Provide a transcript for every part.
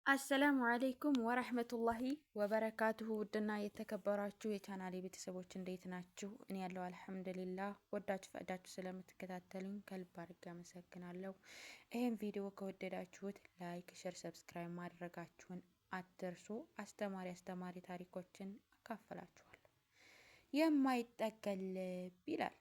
አሰላሙ አለይኩም ወረህመቱላሂ ወበረካቱሁ። ውድና የተከበራችሁ የቻናሌ ቤተሰቦች እንዴት ናችሁ? እኔ ያለው አልሐምዱሊላህ። ወዳችሁ ፈቅዳችሁ ስለምትከታተሉኝ ከልብ አድርጌ አመሰግናለሁ። ይህም ቪዲዮ ከወደዳችሁት ላይክ፣ ሸር፣ ሰብስክራይብ ማድረጋችሁን አትርሱ። አስተማሪ ታሪኮችን አካፈላችኋለሁ። የማይጠገብ ልብ ይላል።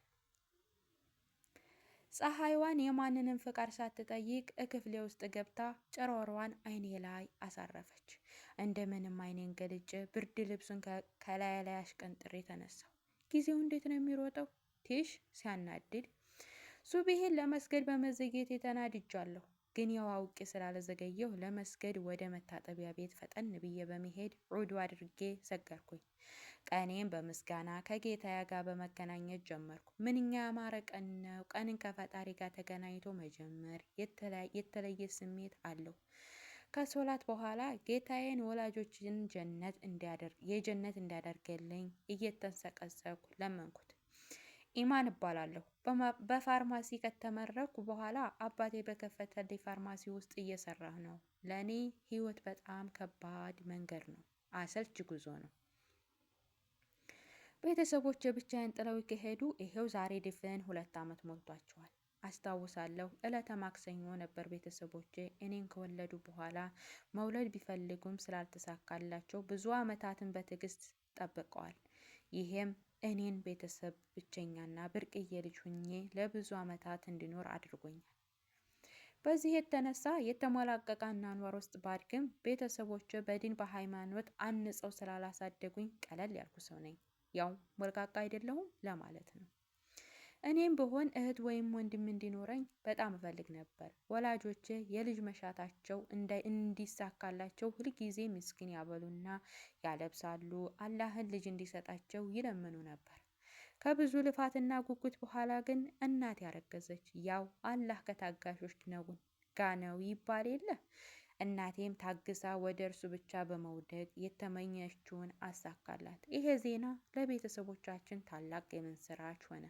ፀሐይዋን የማንንም ፍቃድ ሳትጠይቅ ክፍሌ ውስጥ ገብታ ጨረሯን አይኔ ላይ አሳረፈች። እንደምንም አይኔን ገልጬ ብርድ ልብሱን ከላይ ላይ አሽቀንጥሬ ተነሳሁ። ጊዜው እንዴት ነው የሚሮጠው! ቲሽ ሲያናድድ! ሱብሂን ለመስገድ በመዘግየቴ ተናድጃለሁ። ግን ያው አውቄ ስላልዘገየሁ ለመስገድ ወደ መታጠቢያ ቤት ፈጠን ብዬ በመሄድ ዑዱ አድርጌ ሰገርኩኝ። ቀኔን በምስጋና ከጌታዬ ጋር በመገናኘት ጀመርኩ። ምንኛ ያማረ ቀን ነው! ቀንን ከፈጣሪ ጋር ተገናኝቶ መጀመር የተለየ ስሜት አለው። ከሶላት በኋላ ጌታዬን ወላጆችን የጀነት እንዲያደርግልኝ እየተንሰቀሰቅኩ ለመንኩት። ኢማን እባላለሁ። በፋርማሲ ከተመረኩ በኋላ አባቴ በከፈተልኝ ፋርማሲ ውስጥ እየሰራሁ ነው። ለእኔ ህይወት በጣም ከባድ መንገድ ነው። አሰልች ጉዞ ነው። ቤተሰቦቼ ብቻዬን ጥለው ከሄዱ ይሄው ዛሬ ድፍን 2 ዓመት ሞልቷቸዋል። አስታውሳለሁ ዕለተ ማክሰኞ ነበር። ቤተሰቦቼ እኔን ከወለዱ በኋላ መውለድ ቢፈልጉም ስላልተሳካላቸው ብዙ ዓመታትን በትዕግስት ጠብቀዋል። ይሄም እኔን ቤተሰብ ብቸኛና ብርቅዬ ልጅ ሁኜ ለብዙ ዓመታት እንዲኖር አድርጎኛል። በዚህ የተነሳ የተሞላቀቀ አኗኗር ውስጥ ባድግም ቤተሰቦቼ በዲን በሃይማኖት አንጸው ስላላሳደጉኝ ቀለል ያልኩ ሰው ነኝ። ያው ሞልቃቃ አይደለሁም ለማለት ነው። እኔም ብሆን እህት ወይም ወንድም እንዲኖረኝ በጣም እፈልግ ነበር። ወላጆቼ የልጅ መሻታቸው እንዲሳካላቸው ሁልጊዜ ምስኪን ያበሉና ያለብሳሉ። አላህን ልጅ እንዲሰጣቸው ይለምኑ ነበር። ከብዙ ልፋትና ጉጉት በኋላ ግን እናቴ ያረገዘች። ያው አላህ ከታጋሾች ነው ይባል የለ። እናቴም ታግሳ ወደ እርሱ ብቻ በመውደቅ የተመኘችውን አሳካላት። ይሄ ዜና ለቤተሰቦቻችን ታላቅ የምስራች ሆነ።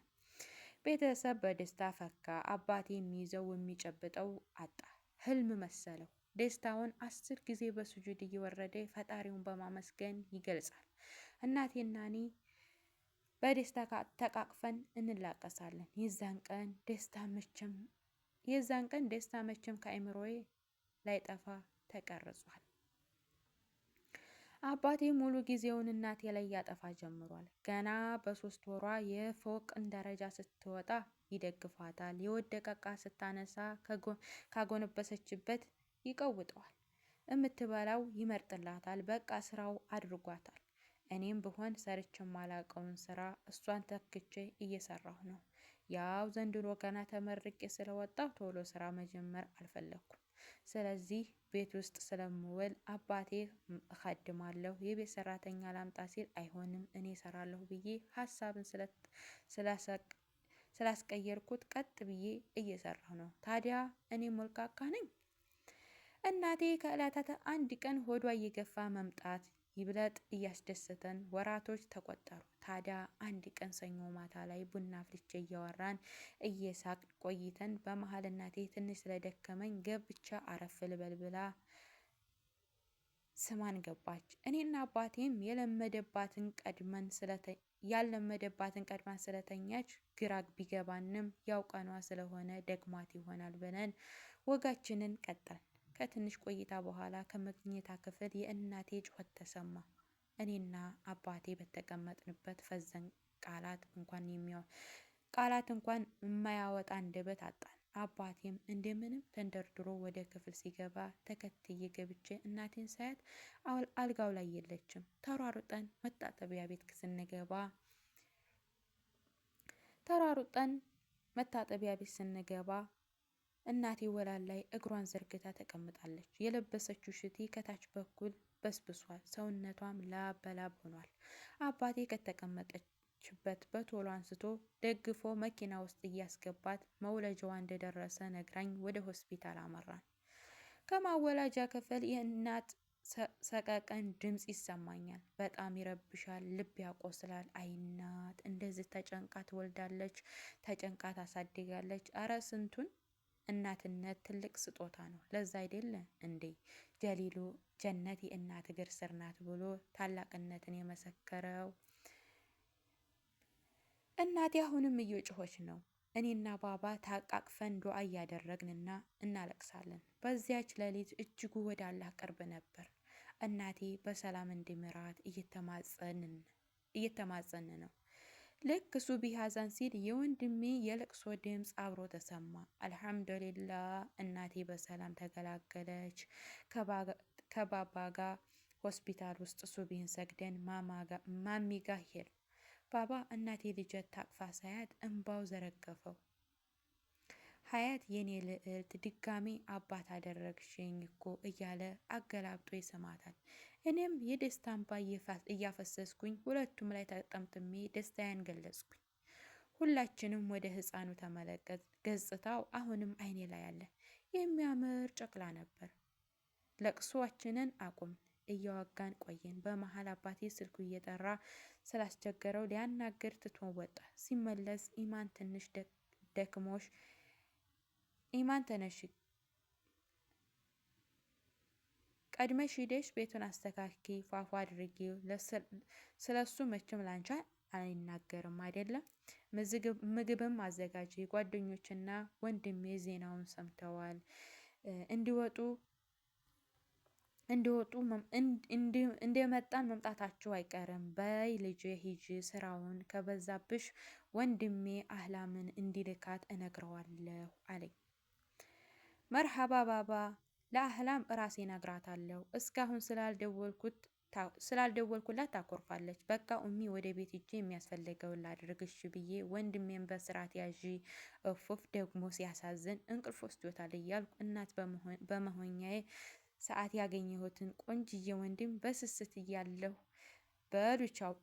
ቤተሰብ በደስታ ፈካ። አባቴ የሚይዘው የሚጨብጠው አጣ። ህልም መሰለው። ደስታውን 10 ጊዜ በሱጁድ እየወረደ ፈጣሪውን በማመስገን ይገልጻል። እናቴና እኔ በደስታ ተቃቅፈን እንላቀሳለን። የዛን ቀን ደስታ መቼም ከአእምሮዬ ላይጠፋ ተቀርጿል። አባቴ ሙሉ ጊዜውን እናቴ ላይ ያጠፋ ጀምሯል። ገና በ3 ወሯ የፎቅን ደረጃ ስትወጣ ይደግፏታል። የወደቀ ዕቃ ስታነሳ ካጎነበሰችበት ይቀውጠዋል። እምትበላው ይመርጥላታል። በቃ ስራው አድርጓታል። እኔም ብሆን ሰርቼ ማላቀውን ስራ እሷን ተክቼ እየሰራሁ ነው። ያው ዘንድሮ ገና ተመርቄ ስለወጣሁ ቶሎ ስራ መጀመር አልፈለኩም። ስለዚህ ቤት ውስጥ ስለምውል አባቴ እካድማለሁ። የቤት ሰራተኛ ላምጣ ሲል አይሆንም እኔ እሰራለሁ ብዬ ሀሳብን ስላስቀየርኩት ቀጥ ብዬ እየሰራሁ ነው። ታዲያ እኔ ሞልቃቃ ነኝ? እናቴ ከዕለታት አንድ ቀን ሆዷ እየገፋ መምጣት ይብለጥ እያስደሰተን ወራቶች ተቆጠሩ። ታዲያ አንድ ቀን ሰኞ ማታ ላይ ቡና አፍልቼ እያወራን እየሳቅ ቆይተን በመሀል እናቴ ትንሽ ስለደከመኝ ገብቻ አረፍ ልበል ብላ ስማን ገባች። እኔና አባቴም ያለመደባትን ቀድማን ስለተኛች ግራ ቢገባንም ያው ቀኗ ስለሆነ ደግማት ይሆናል ብለን ወጋችንን ቀጠልን። ከትንሽ ቆይታ በኋላ ከመኝታ ክፍል የእናቴ ጩኸት ተሰማ። እኔና አባቴ በተቀመጥንበት ፈዘን። ቃላት እንኳን የማያወጣ አንደበት አጣን። አባቴም እንደምንም ተንደርድሮ ወደ ክፍል ሲገባ ተከትዬ ገብቼ እናቴን ሳያት አልጋው ላይ የለችም። ተሯሩጠን መታጠቢያ ቤት ስንገባ እናቴ ወለል ላይ እግሯን ዘርግታ ተቀምጣለች። የለበሰችው ሽቲ ከታች በኩል በስብሷል። ሰውነቷም ላብ በላብ ሆኗል። አባቴ ከተቀመጠችበት በቶሎ አንስቶ ደግፎ መኪና ውስጥ እያስገባት መውለጃዋ እንደደረሰ ነግራኝ ወደ ሆስፒታል አመራን። ከማወላጃ ክፍል የእናት ሰቀቀን ድምፅ ይሰማኛል። በጣም ይረብሻል፣ ልብ ያቆስላል። አይ እናት እንደዚህ ተጨንቃ ትወልዳለች፣ ተጨንቃ ታሳድጋለች። አረ ስንቱን እናትነት ትልቅ ስጦታ ነው። ለዛ አይደለ እንዴ ጀሊሉ ጀነት የእናት እግር ስር ናት ብሎ ታላቅነትን የመሰከረው? እናቴ አሁንም እየጮኸች ነው። እኔና ባባ ታቃቅፈን ዱዓ እያደረግንና እናለቅሳለን። በዚያች ሌሊት እጅጉ ወደ አላህ ቅርብ ነበር። እናቴ በሰላም እንዲምራት እየተማጸን ነው። ልክ ሱብሂ አዛን ሲል የወንድሜ የለቅሶ ድምፅ አብሮ ተሰማ። አልሐምዱሊላህ እናቴ በሰላም ተገላገለች። ከባባ ጋር ሆስፒታል ውስጥ ሱብሂን ሰግደን ማሚ ጋ ሄድ ባባ እናቴ ልጅ ታቅፋ ሳያት እንባው ዘረገፈው። ሀያት የኔ ልዕልት ድጋሚ አባት አደረግሽኝ እኮ እያለ አገላብጦ ይስማታል። እኔም የደስታ እንባ እያፈሰስኩኝ ሁለቱም ላይ ተጠምጥሜ ደስታዬን ገለጽኩኝ። ሁላችንም ወደ ህፃኑ ተመለከት። ገጽታው አሁንም አይኔ ላይ አለ። የሚያምር ጨቅላ ነበር። ለቅሶአችንን አቁም እያዋጋን ቆየን። በመሀል አባቴ ስልኩ እየጠራ ስላስቸገረው ሊያናግር ትቶ ወጣ። ሲመለስ ኢማን ትንሽ ደክሞሽ ኢማን ተነሽ ቀድመሽ ሂደሽ ቤቱን አስተካኪ ፏፏ አድርጊው። ስለሱ መቼም ላንቻ አይናገርም አይደለም። ምግብም አዘጋጂ። ጓደኞችና ወንድሜ ዜናውን ሰምተዋል። እንዲወጡ እንደመጣን መምጣታቸው አይቀርም። በይ ልጄ ሂጂ፣ ስራውን ከበዛብሽ ወንድሜ አህላምን እንዲልካት እነግረዋለሁ አለኝ። መርሐባ ባባ፣ ለአህላም እራሴ እነግራታለሁ። እስካሁን ስላልደወልኩላት ታኮርፋለች። በቃ ኡሚ ወደ ቤት ሂጄ የሚያስፈልገውን ላድርግሽ ብዬ ወንድሜን በስርዓት ያዢ። እፎፍ ደግሞ ሲያሳዝን እንቅልፍ ወስዶታል እያልኩ እናት በመሆኛዬ ሰዓት ያገኘሁትን ቆንጅዬ ወንድም በስስት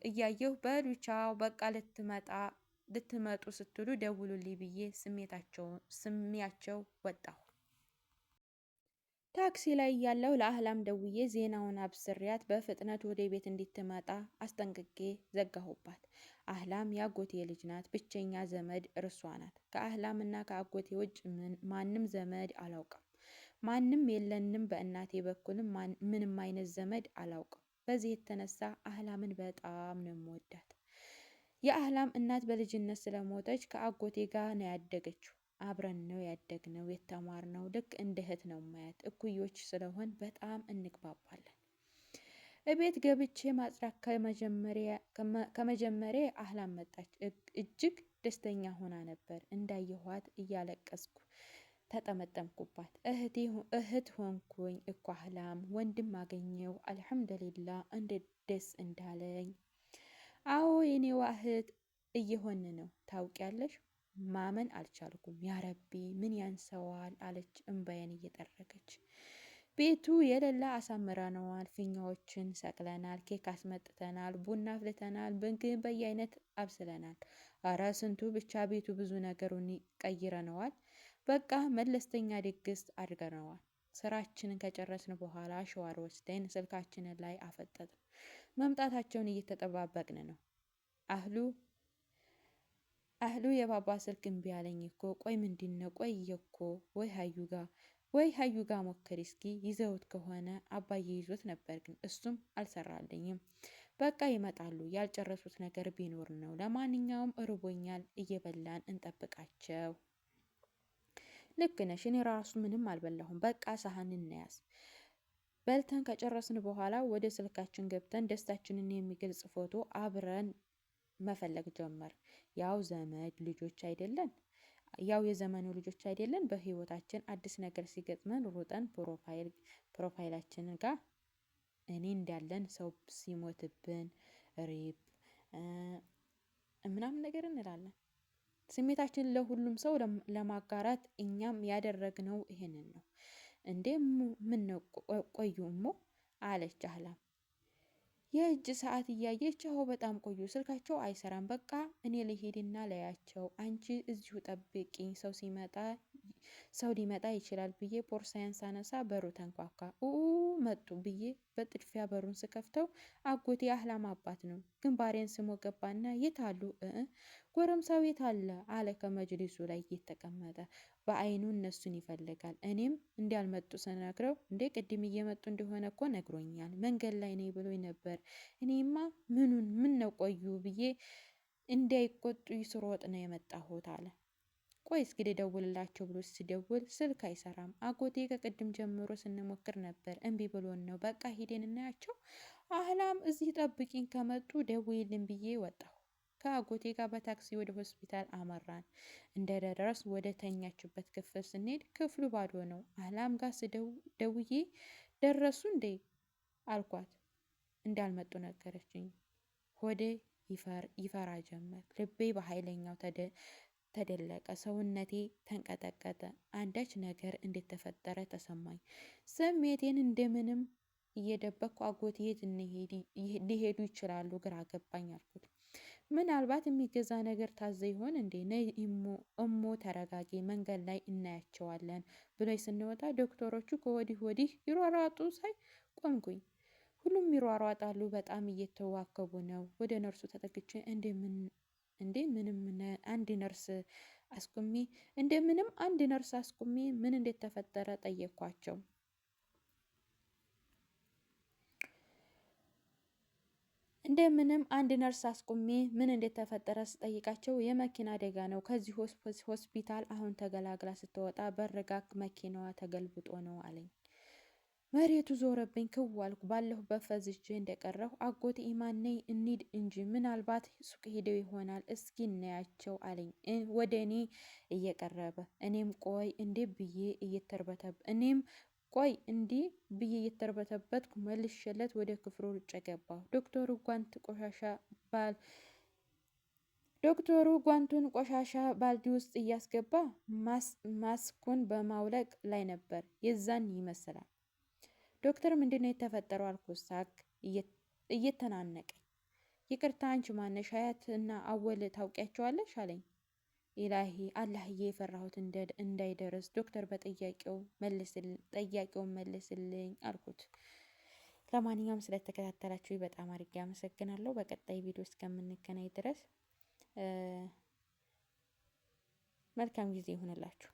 እያየሁ በሉቻው በቃ ልትመጡ ስትሉ ደውሉልኝ ብዬ ስሚያቸው ወጣሁ። ታክሲ ላይ እያለሁ ለአህላም ደውዬ ዜናውን አብስሪያት በፍጥነት ወደ ቤት እንድትመጣ አስጠንቅቄ ዘጋሁባት። አህላም የአጎቴ ልጅ ናት። ብቸኛ ዘመድ እርሷ ናት። ከአህላም እና ከአጎቴ ውጭ ማንም ዘመድ አላውቅም። ማንም የለንም። በእናቴ በኩልም ምንም አይነት ዘመድ አላውቅም። በዚህ የተነሳ አህላምን በጣም ነው የምወዳት። የአህላም እናት በልጅነት ስለሞተች ከአጎቴ ጋር ነው ያደገችው። አብረን ነው ያደግነው የተማርነው። ልክ እንደ እህት ነው ማያት። እኩዮች ስለሆን በጣም እንግባባለን። እቤት ገብቼ ማጽዳት ከመጀመሪያ አህላም መጣች። እጅግ ደስተኛ ሆና ነበር። እንዳየኋት እያለቀስኩ ተጠመጠምኩባት። እህት ሆንኩኝ እኮ አህላም፣ ወንድም አገኘው። አልሐምዱሊላህ እንዴት ደስ እንዳለኝ። አዎ የኔዋ እህት እየሆን ነው ታውቂያለሽ። ማመን አልቻልኩም። ያረቢ ምን ያንሰዋል አለች እንባዬን እየጠረገች። ቤቱ የሌላ አሳምረነዋል። ፊኛዎችን ሰቅለናል፣ ኬክ አስመጥተናል፣ ቡና አፍልተናል፣ ምግብ በየአይነት አብስለናል። አረ ስንቱ ብቻ ቤቱ ብዙ ነገሩን ቀይረነዋል። በቃ መለስተኛ ድግስ አድርገነዋል። ስራችንን ከጨረስን በኋላ ሸዋር ወስደን ስልካችንን ላይ አፈጠጥን። መምጣታቸውን እየተጠባበቅን ነው። አህሉ የባባ ስልክ እምቢ አለኝ እኮ። ቆይ ምንድነው? ቆይ እኮ ወይ ሀዩ ጋ ሞክሪ እስኪ። ይዘውት ከሆነ አባዬ ይዞት ነበር ግን እሱም አልሰራልኝም። በቃ ይመጣሉ። ያልጨረሱት ነገር ቢኖር ነው። ለማንኛውም እርቦኛል፣ እየበላን እንጠብቃቸው። ልክ ነሽ። እኔ ራሱ ምንም አልበላሁም። በቃ ሳህን እንያዝ። በልተን ከጨረስን በኋላ ወደ ስልካችን ገብተን ደስታችንን የሚገልጽ ፎቶ አብረን መፈለግ ጀመር። ያው የዘመኑ ልጆች አይደለን። በህይወታችን አዲስ ነገር ሲገጥመን ሩጠን ፕሮፋይላችን ጋር እኔ እንዳለን ሰው ሲሞትብን ሪፕ ምናምን ነገር እንላለን። ስሜታችንን ለሁሉም ሰው ለማጋራት እኛም ያደረግነው ይሄንን ነው። እንዴ ምን ነው ቆዩ እሞ አለች አህላም የእጅ ሰዓት እያየች። አዎ በጣም ቆዩ፣ ስልካቸው አይሰራም። በቃ እኔ ልሄድና ለያቸው፣ አንቺ እዚሁ ጠብቂኝ፣ ሰው ሊመጣ ይችላል ብዬ ቦርሳዬን ሳነሳ በሩ ተንኳኳ። መጡ ብዬ በጥድፊያ በሩን ስከፍተው አጎቴ አህላም አባት ነው። ግንባሬን ስሞ ገባና የት አሉ? ጎረምሳው የት አለ ከመጅሊሱ ላይ እየተቀመጠ በአይኑ እነሱን ይፈልጋል። እኔም እንዲያልመጡ ስነግረው እንዴ ቅድም እየመጡ እንደሆነ እኮ ነግሮኛል፣ መንገድ ላይ ነኝ ብሎኝ ነበር። እኔማ ምን ነው ቆዩ ብዬ እንዳይቆጡ ስሮጥ ነው የመጣሁት አለ። ቆይ እስኪ ልደውልላቸው ብሎ ሲደውል ስልክ አይሰራም። አጎቴ ከቅድም ጀምሮ ስንሞክር ነበር እምቢ ብሎን ነው። በቃ ሂደን እናያቸው። አህላም እዚህ ጠብቂኝ፣ ከመጡ ደውይልን ብዬ ወጣሁ። ከአጎቴ ጋር በታክሲ ወደ ሆስፒታል አመራን። እንደደረስ ወደ ተኛችበት ክፍል ስንሄድ ክፍሉ ባዶ ነው። አህላም ጋር ደውዬ ደረሱ እንዴ አልኳት። እንዳልመጡ ነገረችኝ። ሆዴ ይፈራ ጀመር። ልቤ በኃይለኛው ተደለቀ። ሰውነቴ ተንቀጠቀጠ። አንዳች ነገር እንደተፈጠረ ተሰማኝ። ስሜቴን እንደምንም እየደበቅኩ አጎቴ የት ሊሄዱ ይችላሉ? ግራ ገባኝ አልኩት። ምናልባት የሚገዛ ነገር ታዘ ይሆን እንዴ? ነይ እሞ ተረጋጊ፣ መንገድ ላይ እናያቸዋለን ብሎኝ ስንወጣ ዶክተሮቹ ከወዲህ ወዲህ ይሯሯጡ ሳይ ቆምኩኝ። ሁሉም ይሯሯጣሉ። በጣም እየተዋከቡ ነው። ወደ ነርሱ ተጠግቼ እንደምንም አንድ ነርስ አስቁሜ ምን እንደተፈጠረ ጠየኳቸው። እንደምንም አንድ ነርስ አስቁሜ ምን እንደተፈጠረ ስጠይቃቸው የመኪና አደጋ ነው፣ ከዚህ ሆስፒታል አሁን ተገላግላ ስትወጣ በርጋ መኪናዋ ተገልብጦ ነው አለኝ። መሬቱ ዞረብኝ። ክዋልኩ። ባለሁበት ፈዝዤ እንደቀረሁ አጎቴ ኢማን ነይ እንሂድ እንጂ ምናልባት ሱቅ ሄደው ይሆናል፣ እስኪ እናያቸው አለኝ ወደ እኔ እየቀረበ። እኔም ቆይ እንዲህ እየተርበተበትኩ መልሼለት ወደ ክፍሉ ሩጬ ገባሁ። ዶክተሩ ጓንቱን ቆሻሻ ባልዲ ውስጥ እያስገባ ማስኩን በማውለቅ ላይ ነበር። የዛን ይመስላል ዶክተር ምንድነው የተፈጠረው አልኩት ሳቅ እየተናነቀኝ። ይቅርታ አንቺ ማነሽ? ሀያት እና አወል ታውቂያቸዋለሽ አለኝ። ኢላሂ አላህዬ፣ የፈራሁት እንዳይደርስ ዶክተር ጠያቂውን መልስልኝ አልኩት። ለማንኛውም ስለተከታተላችሁ በጣም አድርጌ አመሰግናለሁ። በቀጣይ ቪዲዮ እስከምንገናኝ ድረስ መልካም ጊዜ ይሁንላችሁ።